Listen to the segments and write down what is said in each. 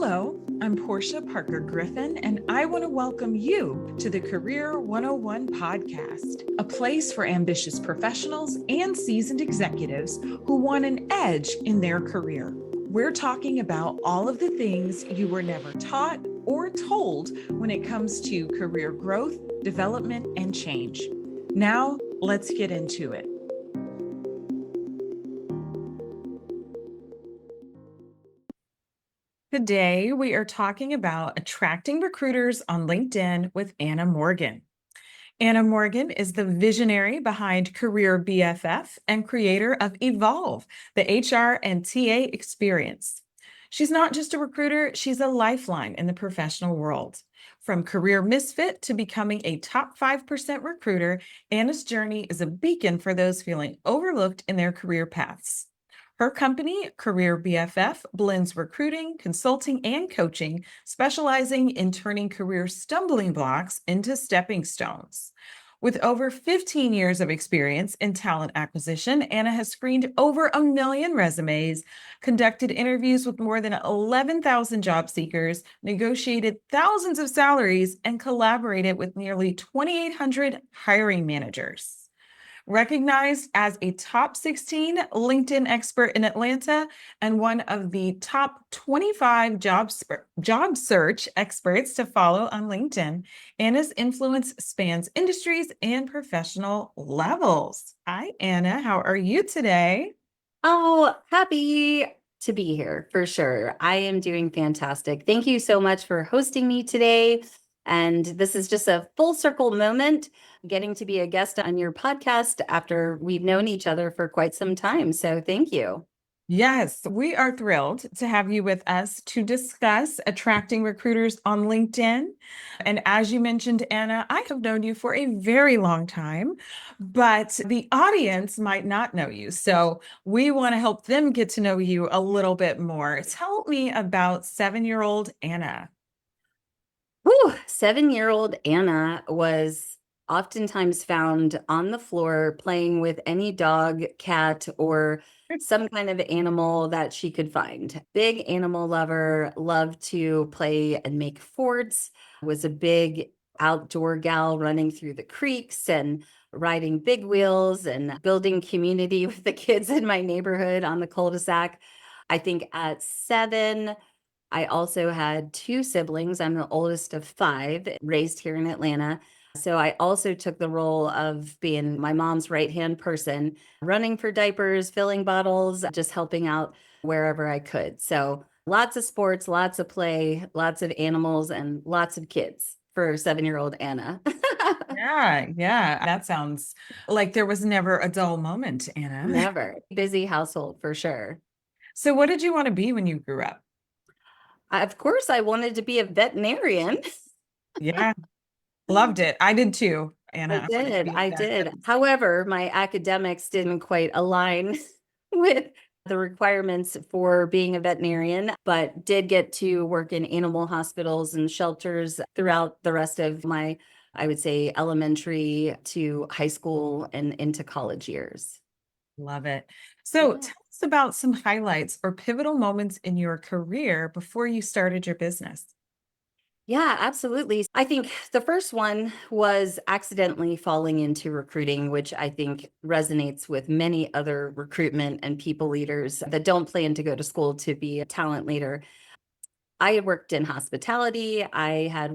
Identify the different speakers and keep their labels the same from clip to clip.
Speaker 1: Hello, I'm Portia Parker Griffin, and I want to welcome you to the Career 101 podcast, a place for ambitious professionals and seasoned executives who want an edge in their career. We're talking about all of the things you were never taught or told when it comes to career growth, development, and change. Now, let's get into it. Today, we are talking about attracting recruiters on LinkedIn with Anna Morgan. Anna Morgan is the visionary behind Career BFF and creator of Evolve, the HR and TA experience. She's not just a recruiter, she's a lifeline in the professional world. From career misfit to becoming a top 5% recruiter, Anna's journey is a beacon for those feeling overlooked in their career paths. Her company, Career BFF, blends recruiting, consulting, and coaching, specializing in turning career stumbling blocks into stepping stones. With over 15 years of experience in talent acquisition, Anna has screened over 1 million resumes, conducted interviews with more than 11,000 job seekers, negotiated thousands of salaries, and collaborated with nearly 2,800 hiring managers. Recognized as a top 16 LinkedIn expert in Atlanta and one of the top 25 job search experts to follow on LinkedIn, Anna's influence spans industries and professional levels. Hi, Anna. How are you today?
Speaker 2: Oh, happy to be here for sure. I am doing fantastic. Thank you so much for hosting me today. And this is just a full circle moment, getting to be a guest on your podcast after we've known each other for quite some time. So thank you.
Speaker 1: Yes, we are thrilled to have you with us to discuss attracting recruiters on LinkedIn. And as you mentioned, Anna, I have known you for a very long time, but the audience might not know you. So we want to help them get to know you a little bit more. Tell me about 7-year-old Anna.
Speaker 2: Whew, 7-year-old Anna was oftentimes found on the floor playing with any dog, cat, or some kind of animal that she could find. Big animal lover, loved to play and make forts, was a big outdoor gal running through the creeks and riding big wheels and building community with the kids in my neighborhood on the cul-de-sac. I think at 7, I also had 2 siblings. I'm the oldest of 5, raised here in Atlanta. So I also took the role of being my mom's right-hand person, running for diapers, filling bottles, just helping out wherever I could. So lots of sports, lots of play, lots of animals, and lots of kids for 7-year-old Anna.
Speaker 1: Yeah, that sounds like there was never a dull moment, Anna.
Speaker 2: Never. Busy household for sure.
Speaker 1: So what did you want to be when you grew up?
Speaker 2: Of course, I wanted to be a veterinarian.
Speaker 1: Yeah, loved it. I did too,
Speaker 2: I
Speaker 1: Anna. I wanted to
Speaker 2: did.
Speaker 1: be
Speaker 2: I
Speaker 1: a vet.
Speaker 2: did. However, my academics didn't quite align with the requirements for being a veterinarian, but did get to work in animal hospitals and shelters throughout the rest of my, I would say, elementary to high school and into college years.
Speaker 1: Love it. So
Speaker 2: Yeah.
Speaker 1: tell us about some highlights or pivotal moments in your career before you started your business.
Speaker 2: Yeah, absolutely. I think the first one was accidentally falling into recruiting, which I think resonates with many other recruitment and people leaders that don't plan to go to school to be a talent leader. I had worked in hospitality. I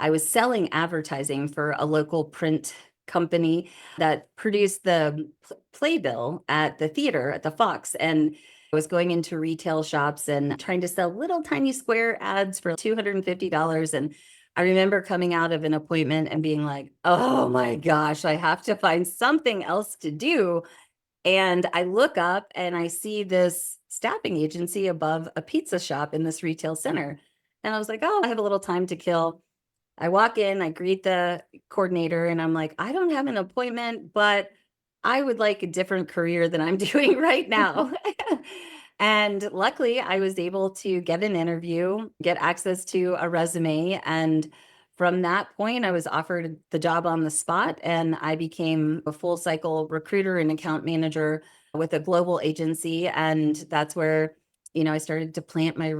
Speaker 2: was selling advertising for a local print company that produced the playbill at the theater at the Fox. And I was going into retail shops and trying to sell little tiny square ads for $250. And I remember coming out of an appointment and being like, oh my gosh, I have to find something else to do. And I look up and I see this staffing agency above a pizza shop in this retail center. And I was like, oh, I have a little time to kill. I walk in, I greet the coordinator, and I'm like, I don't have an appointment, but I would like a different career than I'm doing right now. And luckily, I was able to get an interview, get access to a resume. And from that point, I was offered the job on the spot, and I became a full cycle recruiter and account manager with a global agency. And that's where, I started to plant my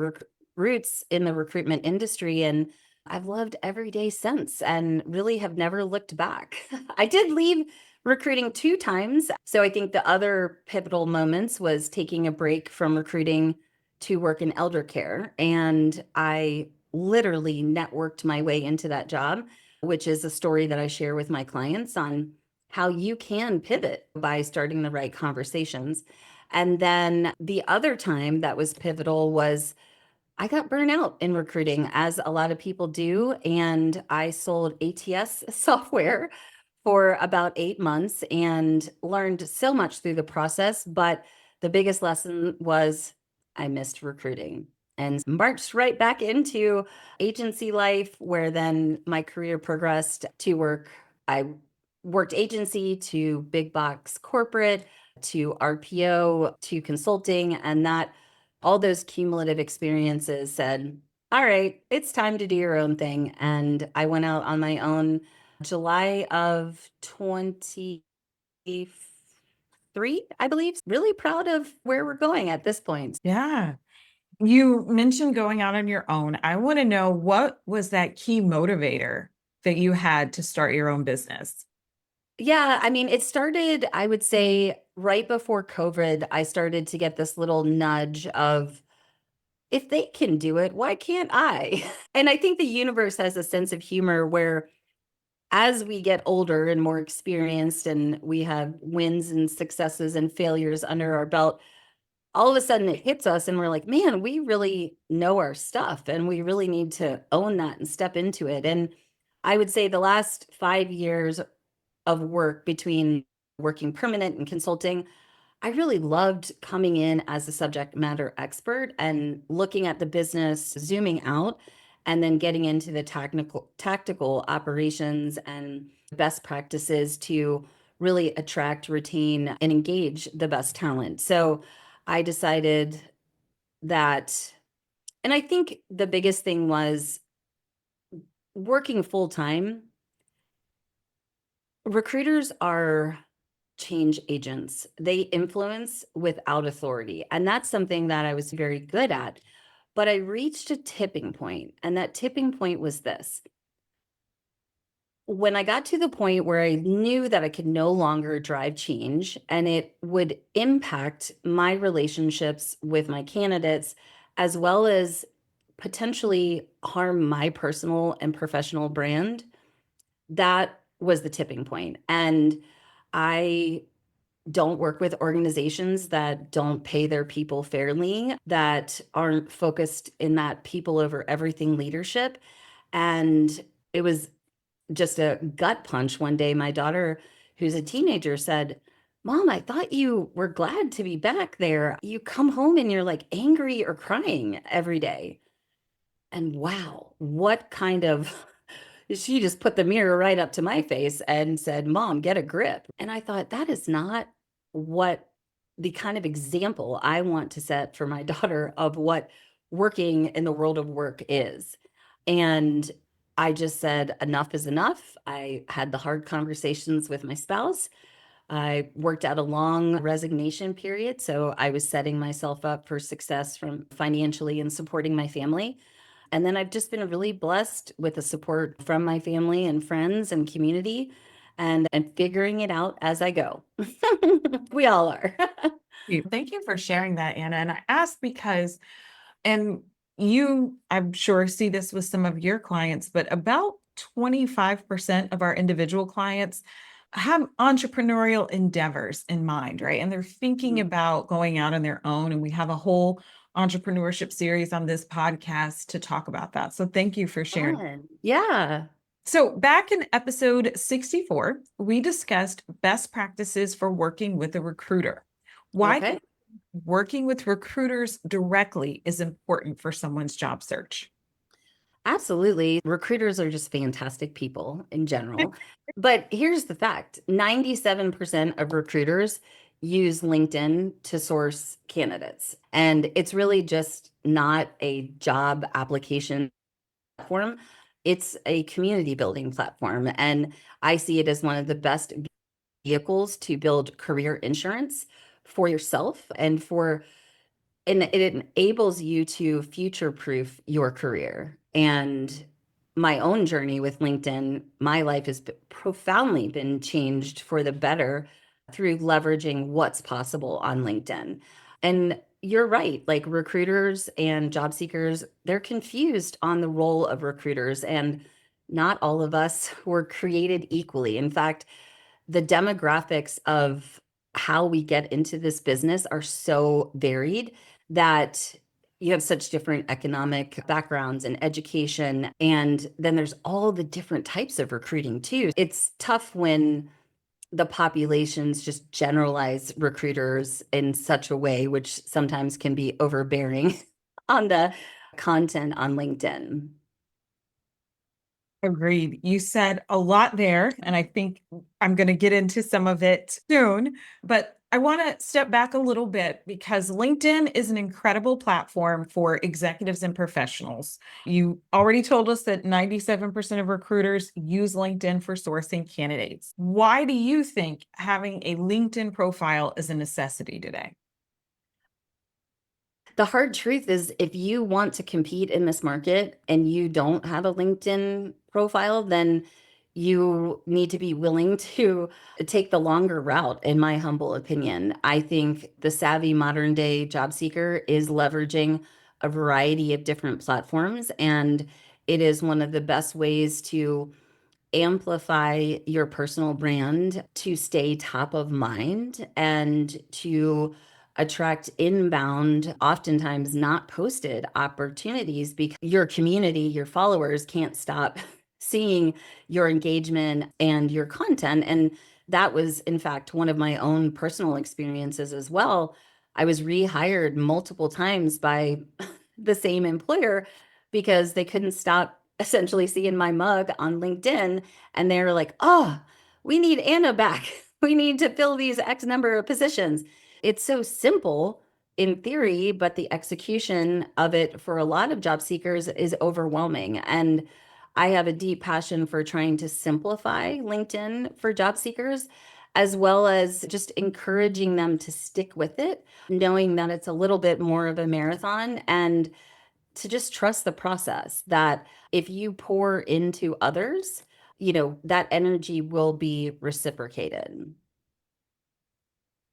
Speaker 2: roots in the recruitment industry, and I've loved every day since and really have never looked back. I did leave recruiting 2 times. So I think the other pivotal moments was taking a break from recruiting to work in elder care. And I literally networked my way into that job, which is a story that I share with my clients on how you can pivot by starting the right conversations. And then the other time that was pivotal was I got burnt out in recruiting, as a lot of people do, and I sold ATS software for about 8 months and learned so much through the process. But the biggest lesson was I missed recruiting and marched right back into agency life, where then my career progressed to work. I worked agency to big box corporate to RPO to consulting, and that all those cumulative experiences said, all right, it's time to do your own thing. And I went out on my own July of 23, I believe. Really proud of where we're going at this point.
Speaker 1: Yeah. You mentioned going out on your own. I want to know, what was that key motivator that you had to start your own business?
Speaker 2: Yeah, I mean, it started, I would say, right before COVID. I started to get this little nudge of, if they can do it, why can't I? And I think the universe has a sense of humor where, as we get older and more experienced and we have wins and successes and failures under our belt, all of a sudden it hits us and we're like, man, we really know our stuff and we really need to own that and step into it. And I would say the last 5 years of work, between working permanent and consulting, I really loved coming in as a subject matter expert and looking at the business, zooming out, and then getting into the tactical operations and best practices to really attract, retain, and engage the best talent. So I decided that, and I think the biggest thing was working full time. Recruiters are change agents. They influence without authority. And that's something that I was very good at. But I reached a tipping point, and that tipping point was this. When I got to the point where I knew that I could no longer drive change and it would impact my relationships with my candidates, as well as potentially harm my personal and professional brand, that was the tipping point. And I don't work with organizations that don't pay their people fairly, that aren't focused in that people over everything leadership. And it was just a gut punch one day. My daughter, who's a teenager, said, Mom, I thought you were glad to be back there. You come home and you're like angry or crying every day. And wow, what kind of, she just put the mirror right up to my face and said, Mom, get a grip. And I thought, that is not what the kind of example I want to set for my daughter of what working in the world of work is. And I just said, enough is enough. I had the hard conversations with my spouse. I worked out a long resignation period. So I was setting myself up for success from financially and supporting my family. And then I've just been really blessed with the support from my family and friends and community, and figuring it out as I go. We all are.
Speaker 1: Thank you for sharing that, Anna. And I asked because, and you, I'm sure, see this with some of your clients, but about 25% of our individual clients have entrepreneurial endeavors in mind, right? And they're thinking about going out on their own. And we have a whole entrepreneurship series on this podcast to talk about that. So thank you for sharing.
Speaker 2: Fun. Yeah.
Speaker 1: So back in episode 64, we discussed best practices for working with a recruiter. Why
Speaker 2: Okay.
Speaker 1: working with recruiters directly is important for someone's job search.
Speaker 2: Absolutely. Recruiters are just fantastic people in general. But here's the fact: 97% of recruiters use LinkedIn to source candidates. And it's really just not a job application platform, it's a community building platform. And I see it as one of the best vehicles to build career insurance for yourself and for and it enables you to future proof your career. And my own journey with LinkedIn, my life has profoundly been changed for the better through leveraging what's possible on LinkedIn. And you're right, like recruiters and job seekers, they're confused on the role of recruiters, and not all of us were created equally. In fact, the demographics of how we get into this business are so varied that you have such different economic backgrounds and education. And then there's all the different types of recruiting too. It's tough when the populations just generalize recruiters in such a way, which sometimes can be overbearing on the content on LinkedIn.
Speaker 1: Agreed. You said a lot there, and I think I'm going to get into some of it soon. But I want to step back a little bit because LinkedIn is an incredible platform for executives and professionals. You already told us that 97% of recruiters use LinkedIn for sourcing candidates. Why do you think having a LinkedIn profile is a necessity today?
Speaker 2: The hard truth is, if you want to compete in this market and you don't have a LinkedIn profile, then you need to be willing to take the longer route, in my humble opinion. I think the savvy modern day job seeker is leveraging a variety of different platforms, and it is one of the best ways to amplify your personal brand, to stay top of mind, and to attract inbound, oftentimes not posted opportunities, because your community, your followers can't stop seeing your engagement and your content. And that was, in fact, one of my own personal experiences as well. I was rehired multiple times by the same employer because they couldn't stop essentially seeing my mug on LinkedIn, and they're like, "Oh, we need Anna back. We need to fill these X number of positions." It's so simple in theory, but the execution of it for a lot of job seekers is overwhelming. And I have a deep passion for trying to simplify LinkedIn for job seekers, as well as just encouraging them to stick with it, knowing that it's a little bit more of a marathon, and to just trust the process, that if you pour into others, that energy will be reciprocated.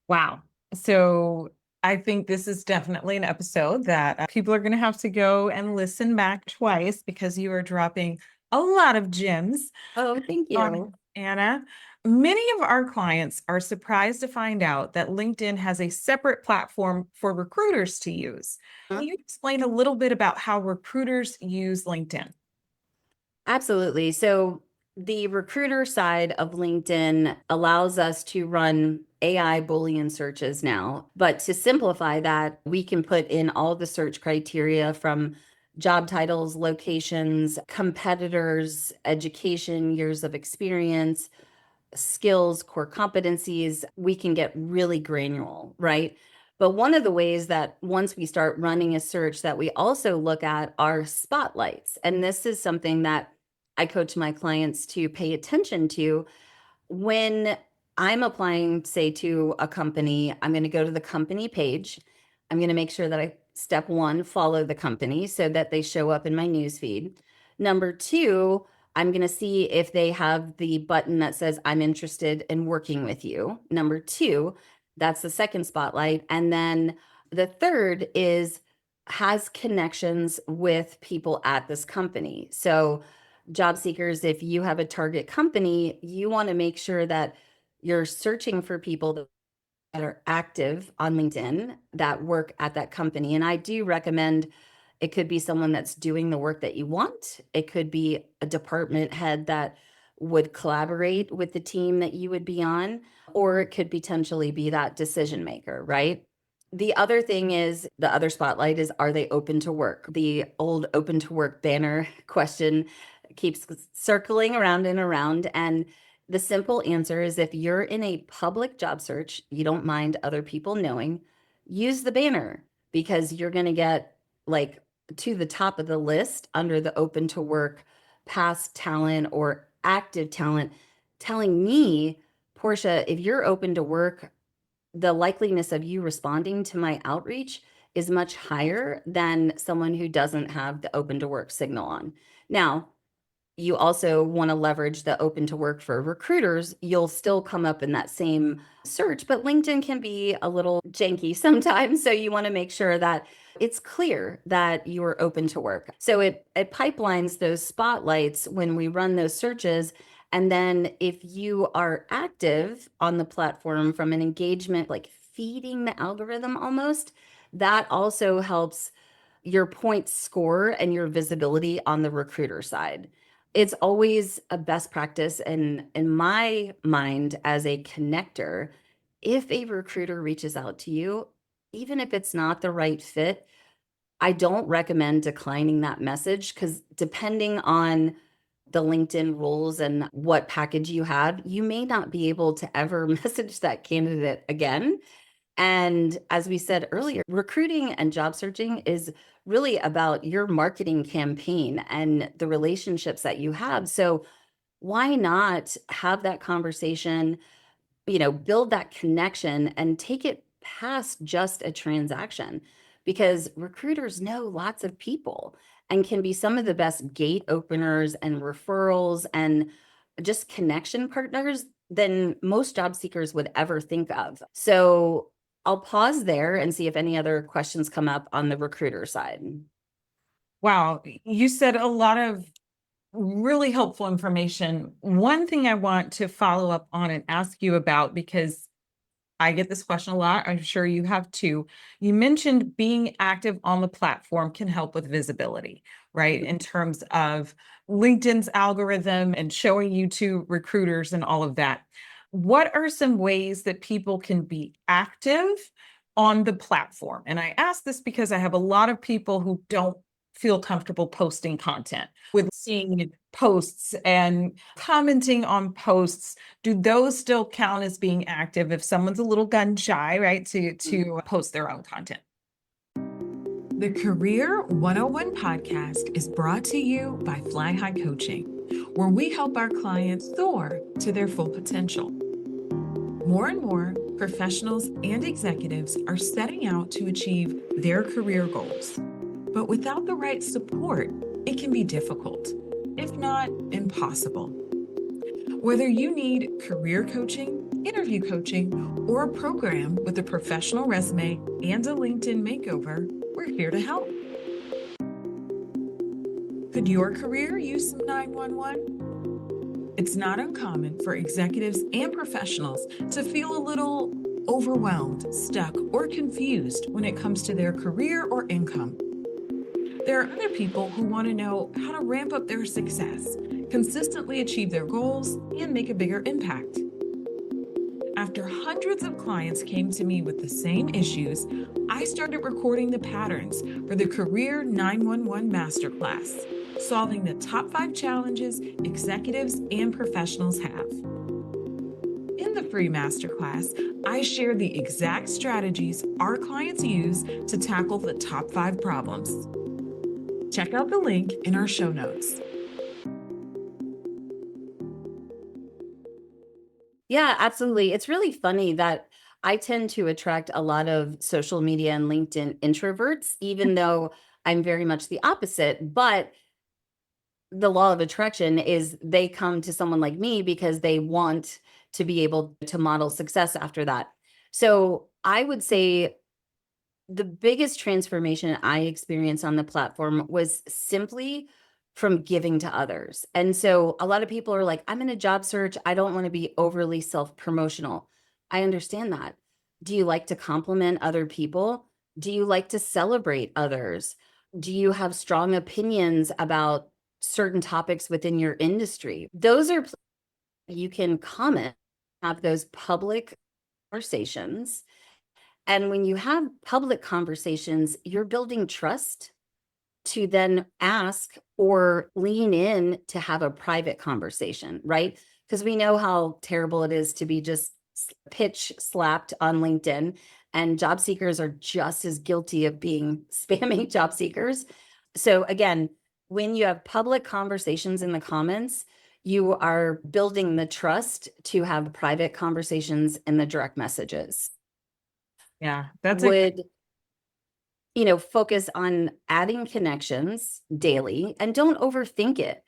Speaker 1: Wow. So I think this is definitely an episode that people are going to have to go and listen back twice because you are dropping a lot of gems
Speaker 2: Oh, thank
Speaker 1: on
Speaker 2: you.
Speaker 1: Anna. Many of our clients are surprised to find out that LinkedIn has a separate platform for recruiters to use. Can you explain a little bit about how recruiters use LinkedIn?
Speaker 2: Absolutely. So the recruiter side of LinkedIn allows us to run AI Boolean searches now. But to simplify that, we can put in all the search criteria from job titles, locations, competitors, education, years of experience, skills, core competencies. We can get really granular, right? But one of the ways that once we start running a search that we also look at are spotlights. And this is something that I coach my clients to pay attention to. When I'm applying, say, to a company, I'm going to go to the company page. I'm going to make sure that step one, follow the company so that they show up in my newsfeed. Number two, I'm going to see if they have the button that says, "I'm interested in working with you." Number two, that's the second spotlight. And then the third is, has connections with people at this company. So, job seekers, if you have a target company, you want to make sure that you're searching for people that are active on LinkedIn that work at that company. And I do recommend, it could be someone that's doing the work that you want. It could be a department head that would collaborate with the team that you would be on, or it could potentially be that decision maker, right? The other thing is, the other spotlight is, are they open to work? The old open to work banner question keeps circling around and around. And the simple answer is, if you're in a public job search, you don't mind other people knowing, use the banner, because you're going to get like to the top of the list under the open to work past talent or active talent, telling me, "Portia, if you're open to work, the likeliness of you responding to my outreach is much higher than someone who doesn't have the open to work signal on. Now, you also want to leverage the open to work for recruiters. You'll still come up in that same search, but LinkedIn can be a little janky sometimes. So you want to make sure that it's clear that you are open to work. So it pipelines those spotlights when we run those searches. And then if you are active on the platform from an engagement, like feeding the algorithm almost, that also helps your points score and your visibility on the recruiter side. It's always a best practice in my mind as a connector. If a recruiter reaches out to you, even if it's not the right fit, I don't recommend declining that message, because depending on the LinkedIn rules and what package you have, you may not be able to ever message that candidate again. And as we said earlier, recruiting and job searching is really about your marketing campaign and the relationships that you have. So why not have that conversation, build that connection and take it past just a transaction? Because recruiters know lots of people and can be some of the best gate openers and referrals and just connection partners than most job seekers would ever think of. So I'll pause there and see if any other questions come up on the recruiter side.
Speaker 1: Wow, you said a lot of really helpful information. One thing I want to follow up on and ask you about, because I get this question a lot, I'm sure you have too. You mentioned being active on the platform can help with visibility, right? In terms of LinkedIn's algorithm and showing you to recruiters and all of that. What are some ways that people can be active on the platform? And I ask this because I have a lot of people who don't feel comfortable posting content, with seeing posts and commenting on posts. Do those still count as being active if someone's a little gun shy, right, to post their own content? The Career 101 podcast is brought to you by Fly High Coaching, where we help our clients soar to their full potential. More and more professionals and executives are setting out to achieve their career goals. But without the right support, it can be difficult, if not impossible. Whether you need career coaching, interview coaching, or a program with a professional resume and a LinkedIn makeover, we're here to help. Could your career use some 911? It's not uncommon for executives and professionals to feel a little overwhelmed, stuck, or confused when it comes to their career or income. There are other people who want to know how to ramp up their success, consistently achieve their goals, and make a bigger impact. After hundreds of clients came to me with the same issues, I started recording the patterns for the Career 911 Masterclass, solving the top 5 challenges executives and professionals have. In the free masterclass, I share the exact strategies our clients use to tackle the top 5 problems. Check out the link in our show notes.
Speaker 2: Yeah, absolutely. It's really funny that I tend to attract a lot of social media and LinkedIn introverts, even though I'm very much the opposite. But the law of attraction is they come to someone like me because they want to be able to model success after that. So I would say the biggest transformation I experienced on the platform was simply from giving to others. And so a lot of people are like, I'm in a job search. I don't want to be overly self promotional. I understand that. Do you like to compliment other people? Do you like to celebrate others? Do you have strong opinions about certain topics within your industry? Those are you can comment, have those public conversations. And when you have public conversations, you're building trust to then ask or lean in to have a private conversation, right? Because we know how terrible it is to be just pitch slapped on LinkedIn, and job seekers are just as guilty of being spamming job seekers. So again, when you have public conversations in the comments, you are building the trust to have private conversations in the direct messages.
Speaker 1: Yeah, that's a
Speaker 2: Would focus on adding connections daily and don't overthink it.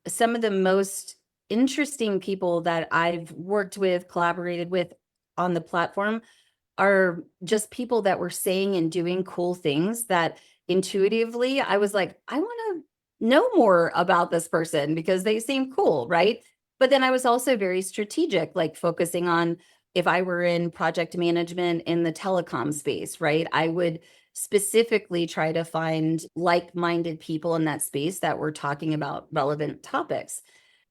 Speaker 2: Some of the most interesting people that I've worked with, collaborated with on the platform are just people that were saying and doing cool things that intuitively I was like, I want to know more about this person because they seem cool, right? But then I was also very strategic, like focusing on if I were in project management in the telecom space, right? I would specifically try to find like-minded people in that space that were talking about relevant topics.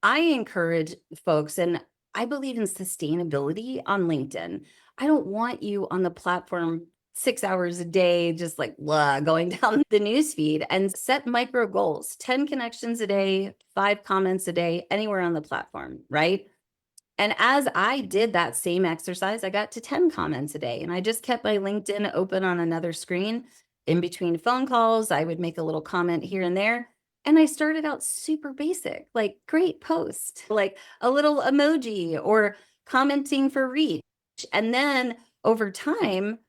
Speaker 2: I encourage folks, and I believe in sustainability on LinkedIn. I don't want you on the platform 6 hours a day, just like blah, going down the news feed, and set micro goals, 10 connections a day, 5 comments a day, anywhere on the platform, right? And as I did that same exercise, I got to 10 comments a day, and I just kept my LinkedIn open on another screen. In between phone calls, I would make a little comment here and there. And I started out super basic, like great post, like a little emoji or commenting for reach. And then over time,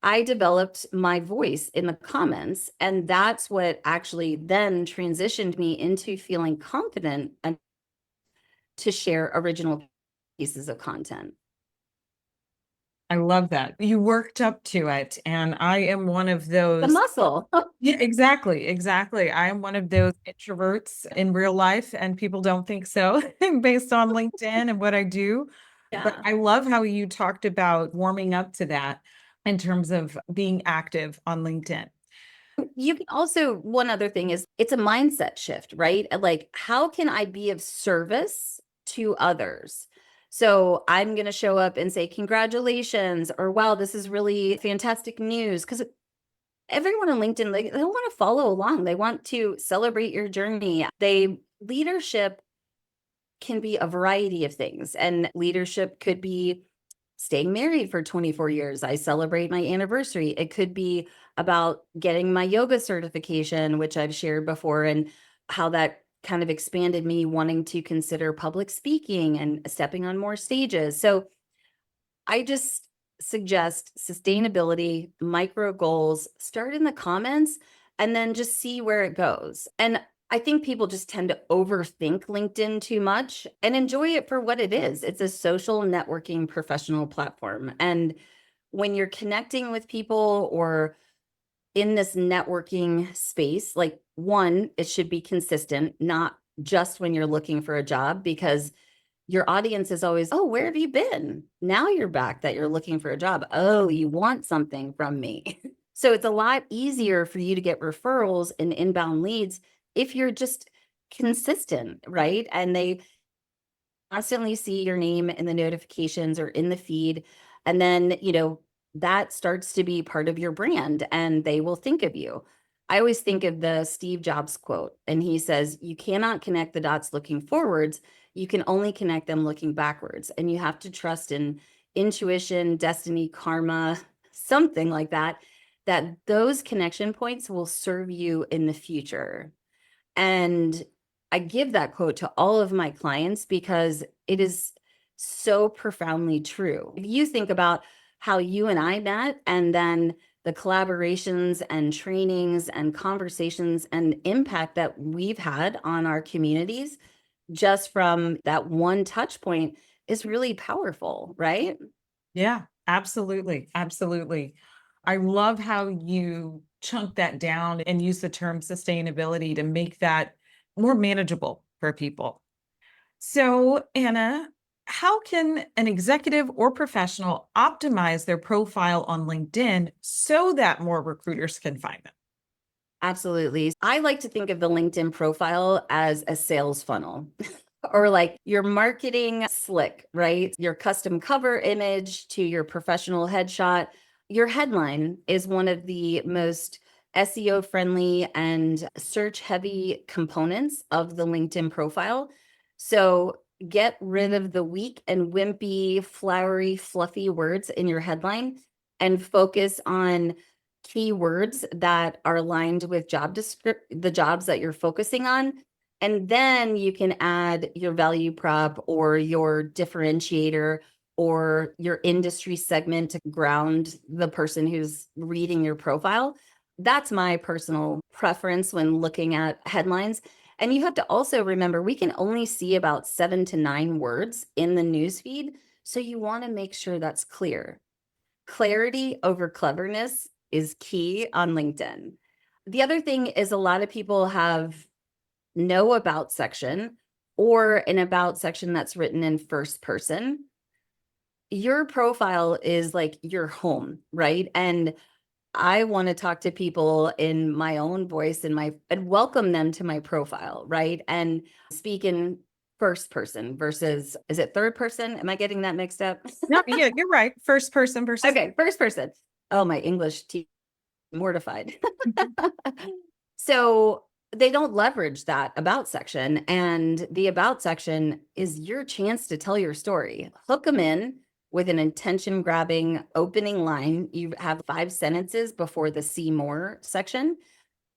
Speaker 2: I developed my voice in the comments. And that's what actually then transitioned me into feeling confident and to share original pieces of content.
Speaker 1: I love that. You worked up to it, and I am one of
Speaker 2: The
Speaker 1: those.
Speaker 2: muscle.
Speaker 1: Yeah, exactly, exactly. I am one of those introverts in real life, and people don't think so based on LinkedIn and what I do. But
Speaker 2: Yeah.
Speaker 1: I love how you talked about warming up to that in terms of being active on LinkedIn.
Speaker 2: You can also, one other thing is it's a mindset shift, right? Like, how can I be of service to others? So I'm going to show up and say, congratulations, or wow, this is really fantastic news. Because everyone on LinkedIn, like, they want to follow along. They want to celebrate your journey. Leadership can be a variety of things, and leadership could be staying married for 24 years. I celebrate my anniversary. It could be about getting my yoga certification, which I've shared before, and how that kind of expanded me wanting to consider public speaking and stepping on more stages. So I just suggest sustainability, micro goals, start in the comments, and then just see where it goes. And I think people just tend to overthink LinkedIn too much and enjoy it for what it is. It's a social networking professional platform. And when you're connecting with people or in this networking space, like, one, it should be consistent, not just when you're looking for a job, because your audience is always, oh, where have you been? Now you're back that you're looking for a job. Oh, you want something from me. So it's a lot easier for you to get referrals and inbound leads if you're just consistent, right? And they constantly see your name in the notifications or in the feed. And then, that starts to be part of your brand and they will think of you. I always think of the Steve Jobs quote, and he says, you cannot connect the dots looking forwards. You can only connect them looking backwards. And you have to trust in intuition, destiny, karma, something like that, that those connection points will serve you in the future. And I give that quote to all of my clients because it is so profoundly true. If you think about how you and I met, and then the collaborations and trainings and conversations and impact that we've had on our communities just from that one touch point is really powerful, right?
Speaker 1: Yeah, absolutely. Absolutely. I love how you chunk that down and use the term sustainability to make that more manageable for people. So, Anna, how can an executive or professional optimize their profile on LinkedIn so that more recruiters can find them?
Speaker 2: Absolutely. I like to think of the LinkedIn profile as a sales funnel or like your marketing slick, right? Your custom cover image to your professional headshot. Your headline is one of the most SEO friendly and search heavy components of the LinkedIn profile. So get rid of the weak and wimpy, flowery, fluffy words in your headline and focus on keywords that are aligned with the jobs that you're focusing on. And then you can add your value prop or your differentiator or your industry segment to ground the person who's reading your profile. that's my personal preference when looking at headlines. And you have to also remember we can only see about 7 to 9 words in the newsfeed. So you want to make sure that's clear. Clarity over cleverness is key on LinkedIn. The other thing is a lot of people have no about section or an about section that's written in first person. Your profile is like your home, right? And I want to talk to people in my own voice and welcome them to my profile, right? And speak in first person versus, is it third person? Am I getting that mixed up?
Speaker 1: No, yeah, you're right. First person versus.
Speaker 2: Okay, first person. Oh, my English mortified. So they don't leverage that about section. And the about section is your chance to tell your story. Hook them in with an intention grabbing opening line. You have 5 sentences before the see more section.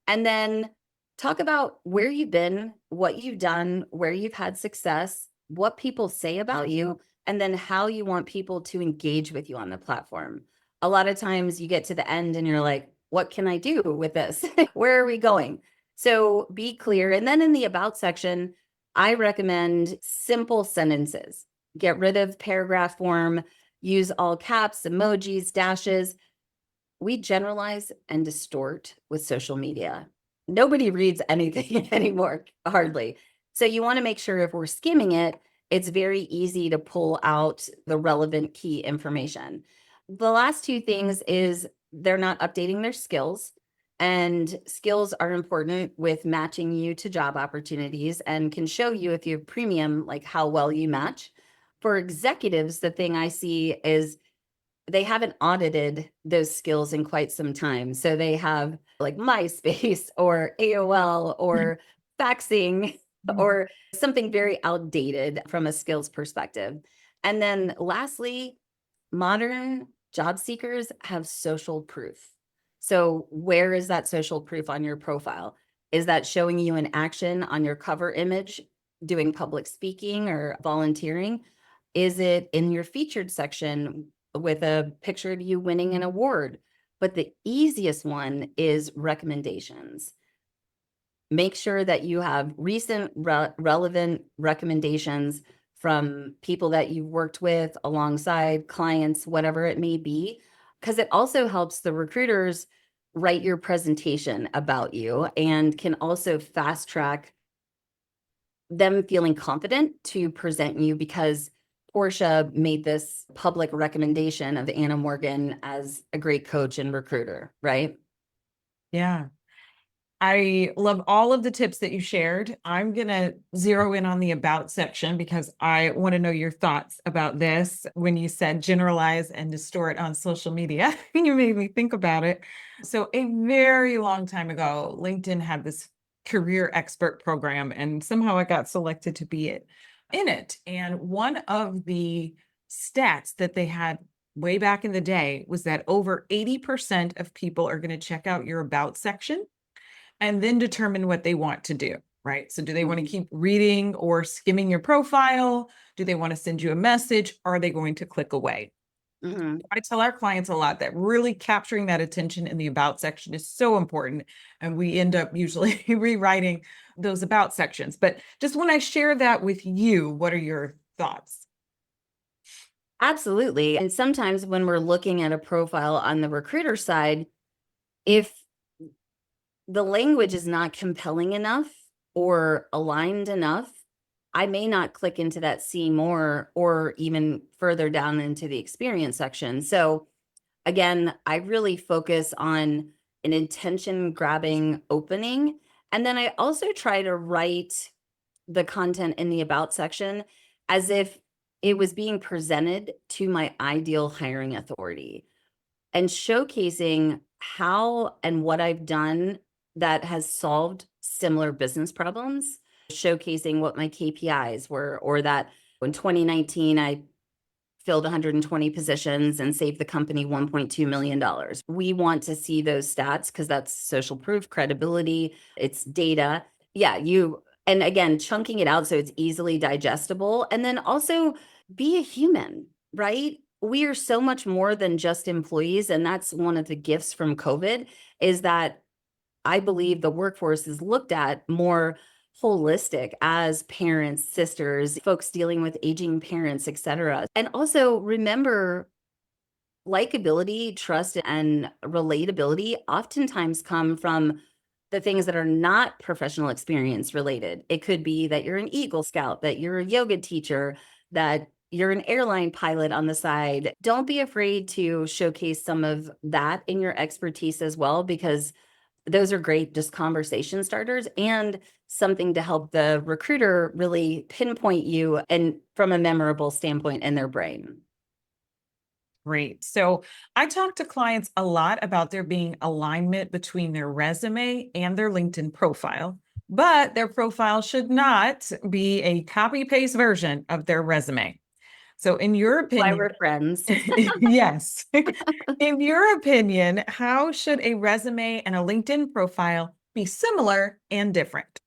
Speaker 2: And then talk about where you've been, what you've done, where you've had success, what people say about you, and then how you want people to engage with you on the platform. A lot of times you get to the end and you're like, what can I do with this? Where are we going? So be clear. And then in the about section, I recommend simple sentences. Get rid of paragraph form, use all caps, emojis, dashes. We generalize and distort with social media. Nobody reads anything anymore, hardly. So you want to make sure if we're skimming it, it's very easy to pull out the relevant key information. The last 2 things is they're not updating their skills. And skills are important with matching you to job opportunities and can show you if you have premium, like how well you match. For executives, the thing I see is they haven't audited those skills in quite some time. So they have like MySpace or AOL or faxing or something very outdated from a skills perspective. And then lastly, modern job seekers have social proof. So where is that social proof on your profile? Is that showing you in action on your cover image, doing public speaking or volunteering? Is it in your featured section with a picture of you winning an award? But the easiest one is recommendations. Make sure that you have recent relevant recommendations from people that you've worked with alongside clients, whatever it may be, because it also helps the recruiters write your presentation about you and can also fast track them feeling confident to present you because Portia made this public recommendation of Anna Morgan as a great coach and recruiter, right?
Speaker 1: Yeah. I love all of the tips that you shared. I'm going to zero in on the about section because I want to know your thoughts about this. When you said generalize and distort on social media, you made me think about it. So, a very long time ago, LinkedIn had this career expert program, and somehow I got selected to be in it. And one of the stats that they had way back in the day was that over 80% of people are going to check out your about section and then determine what they want to do, right? So do they want to keep reading or skimming your profile? Do they want to send you a message? Are they going to click away? I tell our clients a lot that really capturing that attention in the about section is so important. And we end up usually rewriting those about sections. But just when I share that with you, what are your thoughts?
Speaker 2: Absolutely. And sometimes when we're looking at a profile on the recruiter side, if the language is not compelling enough or aligned enough, I may not click into that see more or even further down into the experience section. So again, I really focus on an intention grabbing opening. And then I also try to write the content in the about section as if it was being presented to my ideal hiring authority and showcasing how and what I've done that has solved similar business problems, showcasing what my KPIs were, or that in 2019, I filled 120 positions and saved the company $1.2 million. We want to see those stats because that's social proof, credibility, it's data. Yeah, and again, chunking it out so it's easily digestible. And then also be a human, right? we are so much more than just employees. And that's one of the gifts from COVID, is that I believe the workforce is looked at more holistic as parents, sisters, folks dealing with aging parents, et cetera. And also remember, likability, trust, and relatability oftentimes come from the things that are not professional experience related. It could be that you're an Eagle Scout, that you're a yoga teacher, that you're an airline pilot on the side. Don't be afraid to showcase some of that in your expertise as well, because those are great just conversation starters and something to help the recruiter really pinpoint you and from a memorable standpoint in their brain.
Speaker 1: Great. So I talk to clients a lot about there being alignment between their resume and their LinkedIn profile, but their profile should not be a copy paste version of their resume. So, in your
Speaker 2: Why
Speaker 1: opinion,
Speaker 2: we're friends.
Speaker 1: yes, in your opinion, how should a resume and a LinkedIn profile be similar and different?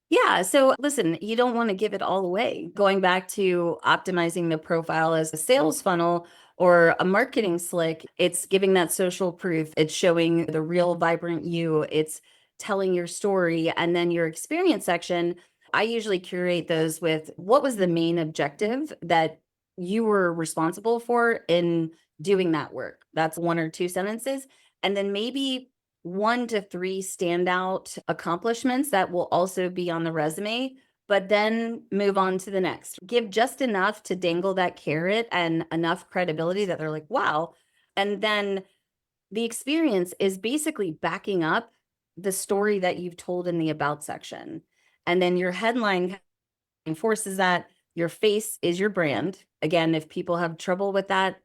Speaker 2: Yeah. So listen, you don't want to give it all away. Going back to optimizing the profile as a sales funnel or a marketing slick, it's giving that social proof. It's showing the real vibrant you. It's telling your story. And then your experience section, I usually curate those with what was the main objective that you were responsible for in doing that work. That's one or two sentences. And then maybe 1 to 3 standout accomplishments that will also be on the resume, but then move on to the next. Give just enough to dangle that carrot and enough credibility that they're like, wow. And then the experience is basically backing up the story that you've told in the about section. And then your headline enforces that. Your face is your brand. Again, if people have trouble with that,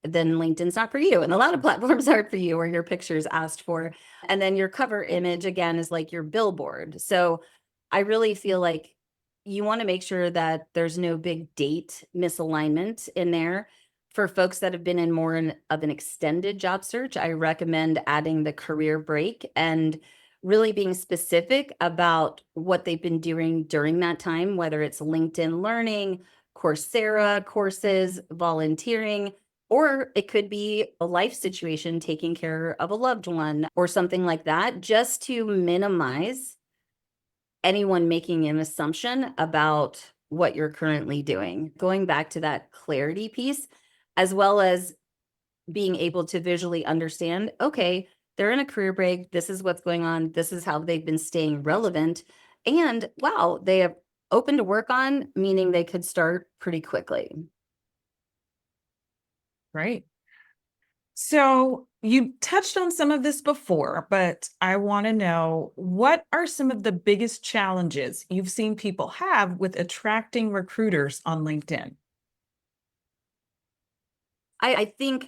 Speaker 2: then LinkedIn's not for you. And a lot of platforms aren't for you, or your picture's asked for. And then your cover image, again, is like your billboard. So I really feel like you want to make sure that there's no big date misalignment in there. For folks that have been in more of an extended job search, I recommend adding the career break and really being specific about what they've been doing during that time, whether it's LinkedIn Learning, Coursera courses, volunteering, or it could be a life situation, taking care of a loved one or something like that, just to minimize anyone making an assumption about what you're currently doing. Going back to that clarity piece, as well as being able to visually understand, okay, they're in a career break. This is what's going on. This is how they've been staying relevant. And wow, they have open to work on, meaning they could start pretty quickly.
Speaker 1: Right. So you touched on some of this before, but I want to know, what are some of the biggest challenges you've seen people have with attracting recruiters on LinkedIn?
Speaker 2: I think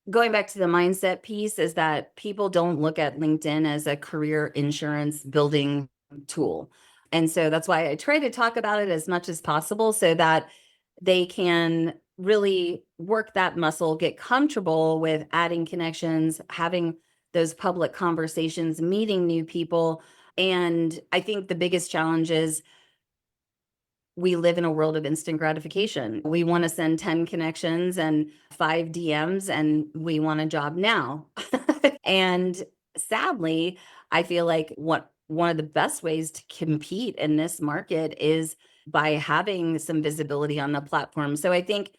Speaker 2: going back to the mindset piece is that people don't look at LinkedIn as a career insurance building tool. And so that's why I try to talk about it as much as possible so that they can really work that muscle, get comfortable with adding connections, having those public conversations, meeting new people. And I think the biggest challenge is we live in a world of instant gratification. We want to send 10 connections and 5 DMs, and we want a job now. And sadly, I feel like one of the best ways to compete in this market is by having some visibility on the platform. So I think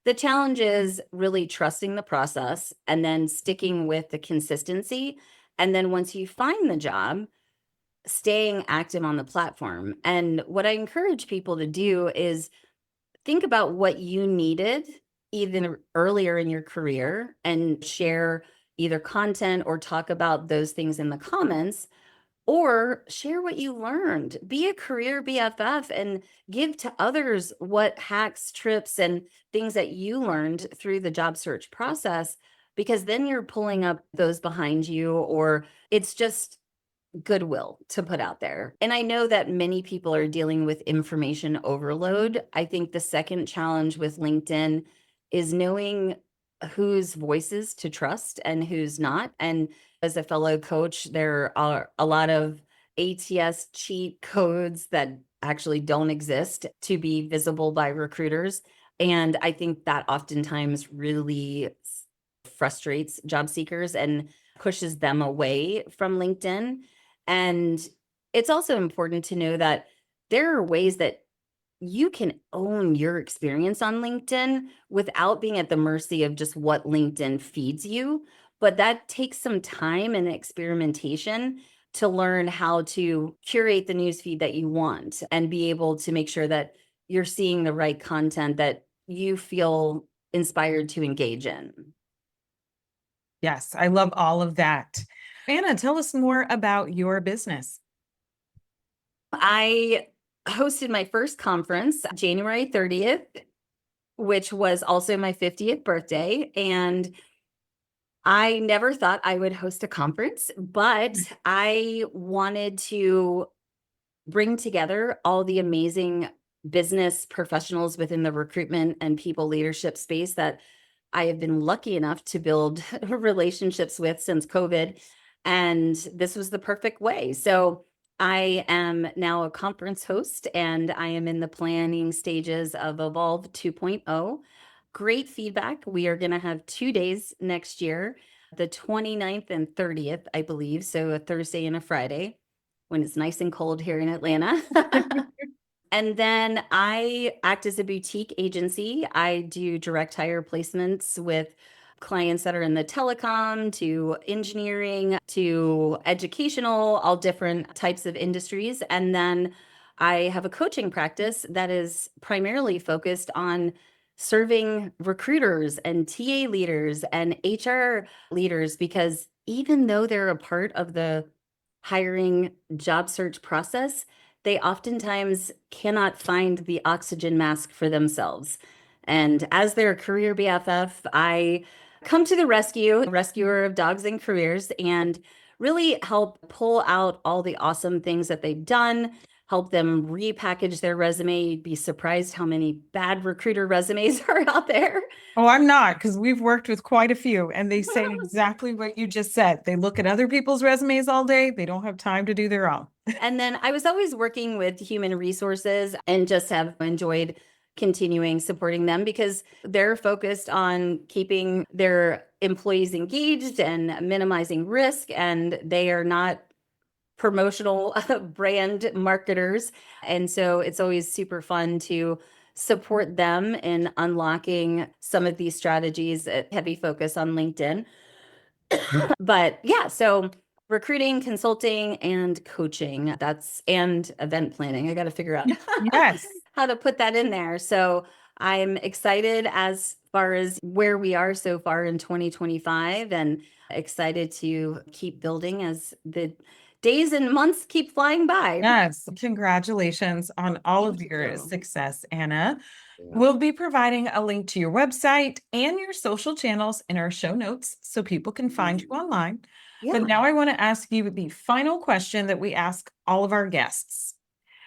Speaker 2: the challenge is really trusting the process and then sticking with the consistency. And then once you find the job, staying active on the platform. And what I encourage people to do is think about what you needed even earlier in your career and share either content or talk about those things in the comments, or share what you learned. Be a career BFF and give to others what hacks, trips, and things that you learned through the job search process, because then you're pulling up those behind you, or it's just goodwill to put out there. And I know that many people are dealing with information overload. I think the second challenge with LinkedIn is knowing whose voices to trust and who's not. And as a fellow coach, there are a lot of ATS cheat codes that actually don't exist to be visible by recruiters. And I think that oftentimes really frustrates job seekers and pushes them away from LinkedIn. And it's also important to know that there are ways that you can own your experience on LinkedIn without being at the mercy of just what LinkedIn feeds you. But that takes some time and experimentation to learn how to curate the newsfeed that you want and be able to make sure that you're seeing the right content that you feel inspired to engage in.
Speaker 1: Yes, I love all of that. Anna, tell us more about your business.
Speaker 2: I hosted my first conference January 30th, which was also my 50th birthday. And I never thought I would host a conference, but I wanted to bring together all the amazing business professionals within the recruitment and people leadership space that I have been lucky enough to build relationships with since COVID. And this was the perfect way. So I am now a conference host and I am in the planning stages of Evolve 2.0. Great feedback. We are going to have 2 days next year, the 29th and 30th, I believe. So a Thursday and a Friday when it's nice and cold here in Atlanta. And then I act as a boutique agency. I do direct hire placements with clients that are in the telecom to engineering to educational, all different types of industries. And then I have a coaching practice that is primarily focused on serving recruiters and TA leaders and HR leaders, because even though they're a part of the hiring job search process, they oftentimes cannot find the oxygen mask for themselves. And as their career BFF, I come to the rescue, rescuer of dogs and careers, and really help pull out all the awesome things that they've done, help them repackage their resume. You'd be surprised how many bad recruiter resumes are out there.
Speaker 1: Oh, I'm not, because we've worked with quite a few and they say exactly what you just said. They look at other people's resumes all day. They don't have time to do their own.
Speaker 2: And then I was always working with human resources and just have enjoyed continuing supporting them because they're focused on keeping their employees engaged and minimizing risk. And they are not promotional brand marketers. And so it's always super fun to support them in unlocking some of these strategies, heavy focus on LinkedIn. But yeah, so recruiting, consulting, and coaching, and event planning. I got to figure out
Speaker 1: Yes.
Speaker 2: how to put that in there. So I'm excited as far as where we are so far in 2025 and excited to keep building as the days and months keep flying by.
Speaker 1: Yes. Congratulations on all of
Speaker 2: Thank
Speaker 1: your
Speaker 2: you.
Speaker 1: success, Anna. We'll be providing a link to your website and your social channels in our show notes so people can find you online.
Speaker 2: Yeah.
Speaker 1: But now I want to ask you the final question that we ask all of our guests.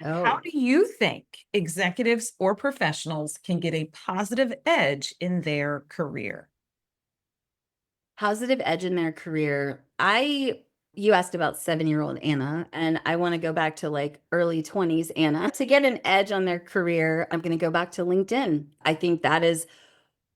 Speaker 1: How
Speaker 2: Oh.
Speaker 1: do you think executives or professionals can get a positive edge in their career?
Speaker 2: Positive edge in their career. You asked about 7-year-old Anna, and I want to go back to like early 20s Anna. To get an edge on their career, I'm going to go back to LinkedIn. I think that is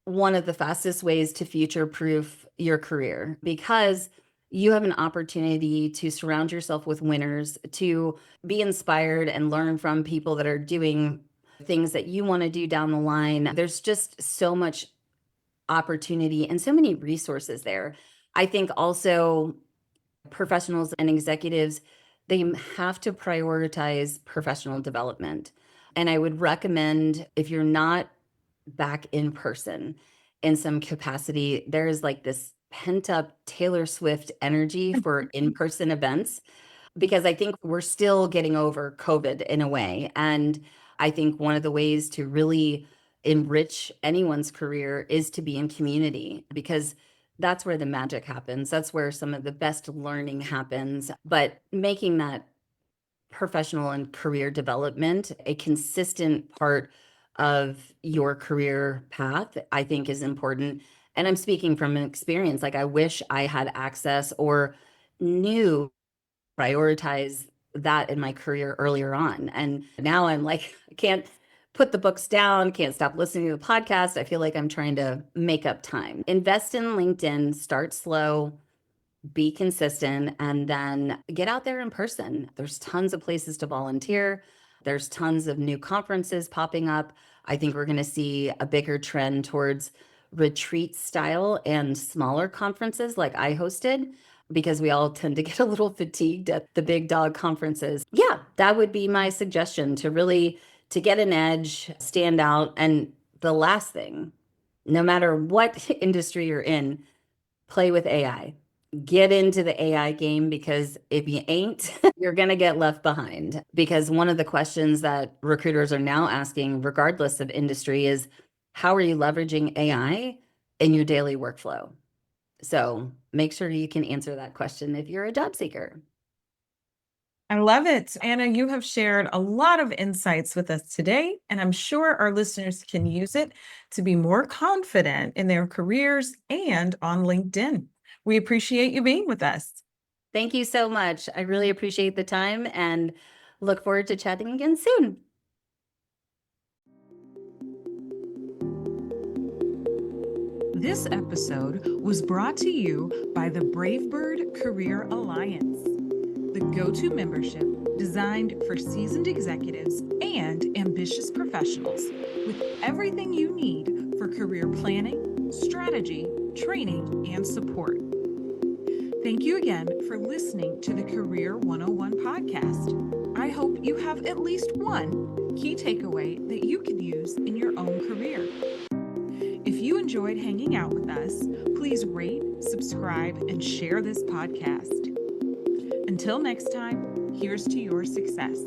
Speaker 2: one of the fastest ways to future proof your career because you have an opportunity to surround yourself with winners, to be inspired and learn from people that are doing things that you want to do down the line. There's just so much opportunity and so many resources there. I think also professionals and executives, they have to prioritize professional development. And I would recommend if you're not back in person in some capacity, there is like this pent up Taylor Swift energy for in person events because I think we're still getting over COVID in a way. And I think one of the ways to really enrich anyone's career is to be in community because that's where the magic happens. That's where some of the best learning happens. But making that professional and career development a consistent part of your career path, I think is important. And I'm speaking from an experience. Like I wish I had access or knew prioritize that in my career earlier on. And now I'm like, I can't put the books down, can't stop listening to the podcast. I feel like I'm trying to make up time. Invest in LinkedIn, start slow, be consistent, and then get out there in person. There's tons of places to volunteer. There's tons of new conferences popping up. I think we're going to see a bigger trend towards retreat style and smaller conferences like I hosted, because we all tend to get a little fatigued at the big dog conferences. Yeah, that would be my suggestion, to get an edge, stand out. And the last thing, no matter what industry you're in, play with AI. Get into the AI game, because if you ain't, you're going to get left behind. Because one of the questions that recruiters are now asking, regardless of industry, is how are you leveraging AI in your daily workflow? So make sure you can answer that question if you're a job seeker.
Speaker 1: I love it. Anna, you have shared a lot of insights with us today, and I'm sure our listeners can use it to be more confident in their careers and on LinkedIn. We appreciate you being with us.
Speaker 2: Thank you so much. I really appreciate the time and look forward to chatting again soon.
Speaker 1: This episode was brought to you by the Bravebird Career Alliance, the go-to membership designed for seasoned executives and ambitious professionals with everything you need for career planning, strategy, training, and support. Thank you again for listening to the Career 101 podcast. I hope you have at least one key takeaway that you can use in your own career. If you enjoyed hanging out with us, please rate, subscribe, and share this podcast. Until next time, here's to your success.